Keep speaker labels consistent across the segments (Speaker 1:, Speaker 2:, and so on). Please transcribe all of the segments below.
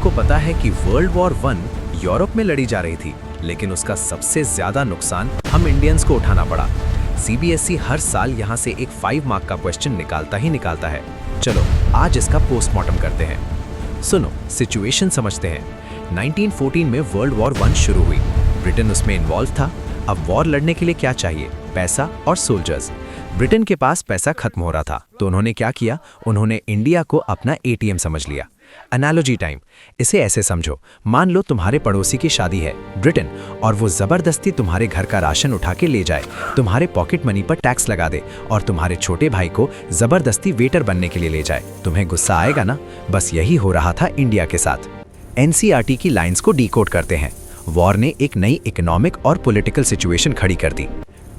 Speaker 1: आपको पता है कि वर्ल्ड वॉर 1 यूरोप में लड़ी जा रही थी, लेकिन उसका सबसे ज्यादा नुकसान हम इंडियंस को उठाना पड़ा। सीबीएसई हर साल यहाँ से एक 5 मार्क का क्वेश्चन निकालता ही निकालता है। चलो आज इसका पोस्टमार्टम करते हैं। सुनो, सिचुएशन समझते हैं। 1914 में वर्ल्ड वॉर 1 शुरू हुई। ब्रिटेन उसमें इन्वॉल्व था। अब वॉर लड़ने के लिए क्या चाहिए? पैसा और सोल्जर्स। ब्रिटेन के पास पैसा खत्म हो रहा था, तो उन्होंने क्या किया? उन्होंने इंडिया को अपना एटीएम समझ लिया। Analogy time. इसे ऐसे समझो, मान लो तुम्हारे पड़ोसी की शादी है ब्रिटेन, और वो जबरदस्ती तुम्हारे घर का राशन उठा के ले जाए, तुम्हारे पॉकेट मनी पर टैक्स लगा दे और तुम्हारे छोटे भाई को जबरदस्ती वेटर बनने के लिए ले जाए। तुम्हें गुस्सा आएगा ना? बस यही हो रहा था इंडिया के साथ। एनसीईआरटी की लाइंस को डिकोड करते हैं। वॉर ने एक नई इकोनॉमिक और पॉलिटिकल सिचुएशन खड़ी कर दी।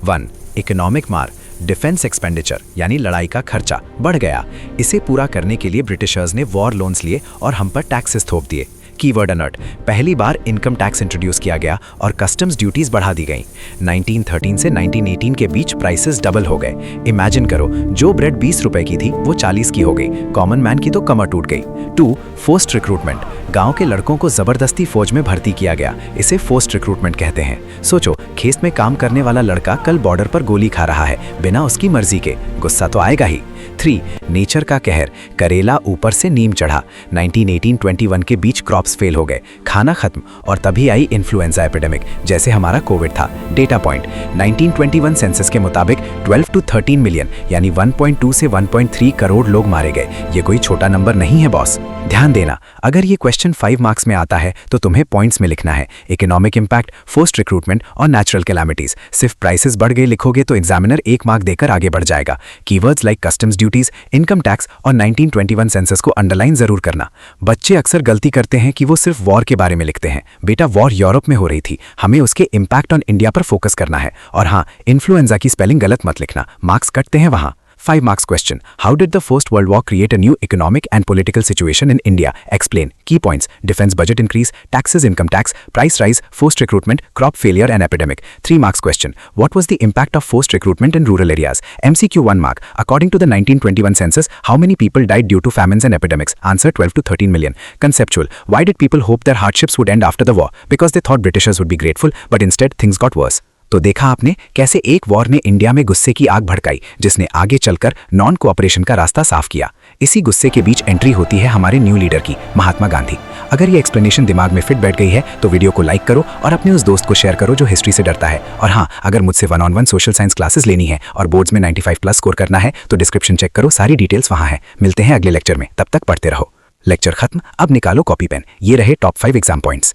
Speaker 1: 1. इकोनॉमिक मार। डिफेंस एक्सपेंडिचर यानी लड़ाई का खर्चा बढ़ गया। इसे पूरा करने के लिए ब्रिटिशर्स ने वॉर लोन्स लिए और हम पर टैक्सेस थोप दिए। Keyword alert. पहली बार इनकम टैक्स इंट्रोड्यूस किया गया और कस्टम्स ड्यूटीज बढ़ा दी गई। 1913 से 1918 के बीच प्राइसेस डबल हो गए। इमेजिन करो, जो ब्रेड 20 रुपए की थी वो 40 की हो गई। कॉमन मैन की तो कमर टूट गई। 2. Forced recruitment. गांव के लड़कों को जबरदस्ती फौज में भर्ती किया गया। इसे फोर्स्ड रिक्रूटमेंट कहते हैं। सोचो, खेत में काम करने वाला लड़का कल बॉर्डर पर गोली खा रहा है बिना उसकी मर्जी के। गुस्सा तो आएगा ही। 3. नेचर का कहर। करेला ऊपर से नीम चढ़ा। 1918-21 के बीच क्रॉप्स फेल हो गए, खाना खत्म, और तभी आई इन्फ्लुएंजा एपिडेमिक, जैसे हमारा कोविड था। Data point. 1921 सेंसस के मुताबिक 12 to 13 मिलियन यानी 1.2 से 1.3 करोड़ लोग मारे गए। ये कोई छोटा नंबर नहीं है बॉस। ध्यान देना, अगर ये क्वेश्चन 5 मार्क्स में आता है तो तुम्हें पॉइंट्स में लिखना है इकोनॉमिक इंपैक्ट, फोर्स्ड रिक्रूटमेंट और नेचुरल कैलामिटीज। सिर्फ प्राइसेस बढ़ गए लिखोगे तो एग्जामिनर 1 मार्क देकर आगे बढ़ जाएगा। Keywords like customs duties, income tax और 1921 सेंसस को अंडरलाइन जरूर करना। बच्चे अक्सर गलती करते हैं कि वो सिर्फ वॉर के बारे में लिखते हैं। बेटा, वॉर यूरोप में हो रही थी, हमें उसके इंपैक्ट ऑन इंडिया पर फोकस करना है। और हाँ, इन्फ्लुएंजा की स्पेलिंग गलत मत लिखना, मार्क्स कटते हैं वहां। 5 marks question. How did the First World War create a new economic and political situation in India? Explain. Key points: defense budget increase, taxes, income tax, price rise, forced recruitment, crop failure and epidemic. 3 marks question. What was the impact of forced recruitment in rural areas? MCQ 1 mark. According to the 1921 census, how many people died due to famines and epidemics? Answer: 12 to 13 million. Conceptual. Why did people hope their hardships would end after the war? Because they thought Britishers would be grateful, but instead things got worse. तो देखा आपने कैसे एक war ने India में गुस्से की आग भड़काई, जिसने आगे चलकर नॉन कोऑपरेशन का रास्ता साफ किया। इसी गुस्से के बीच एंट्री होती है हमारे न्यू लीडर की, महात्मा गांधी। अगर ये एक्सप्लेनेशन दिमाग में फिट बैठ गई है तो वीडियो को लाइक करो और अपने उस दोस्त को शेयर करो जो हिस्ट्री से डरता है। और हाँ, अगर मुझसे 1-on-1 सोशल साइंस क्लासेस लेनी है और बोर्ड्स में 95+ स्कोर करना है तो डिस्क्रिप्शन चेक करो, सारी डिटेल्स वहाँ है। मिलते हैं अगले लेक्चर में, तब तक पढ़ते रहो। लेक्चर खत्म, अब निकालो कॉपी पेन। ये रहे टॉप 5 एग्जाम पॉइंट्स।